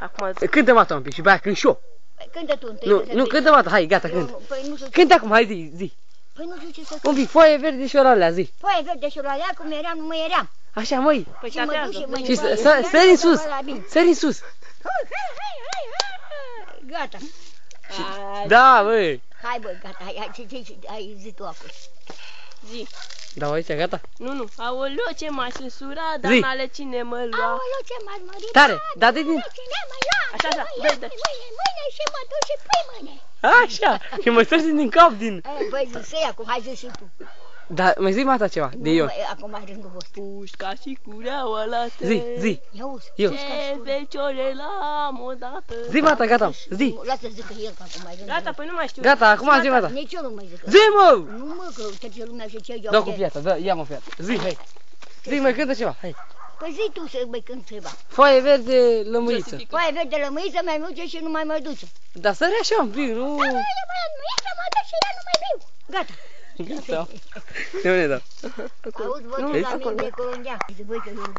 Acum... Cântă mata un pic și pe aia cânt și eu. Cântă tu întâi. Nu, cântă mata, hai, gata, cântă. Păi nu știu ce... Cântă acum, hai zi. Păi nu știu ce să cânt. Un pic, foaie verde și oralea, zi. Foaie verde și la cum eram, nu mai eram. Așa, măi. Păi Și mă duc și mă Și sări în sus. Sări în sus. Gata. Da, băi. Hai bă, gata, hai zi tu acum. Zi. Da, aici, gata. Nu. Aoleo, ce m-aș însura, dar Zi. n-ale cine mă lua. Aoleu, ce m-ați mărit. Tare, da, de din... Cine mă ia? Așa, dă. Mâine și mă duc și pe mâine. Așa, și mă strângi din cap, din... Băi, zi acum, hai zi și tu. Da, mai zi mata ceva, de eu. Acum mai rând cu fost. Pușca și cureaua la te. Zi. Ia uzi. Eu. Ce feciore l-am odată. Zi, mata, gata, zi. Lasă zică el, că acum mai rând. Gata, păi nu mai știu. Gata, acum zi, mata. Nici eu nu mai zic. Zi, mă! Nu mă, că trece lumea și ce eu. Dă cu piața, dă, ia-mă piața. Zi, hai. Zi, mai cântă ceva, hai. Păi zi tu să mai cânt ceva. Foaie verde, lămâiță. Foaie verde lămâiță, mai merge și nu mai mă duce. Dar sări așa un pic, nu... Da, mă, să mă duc și ea nu mai viu. Gata. Gata. De unde da? Auzi, vă, la mine de colongia. Zic, băi, că eu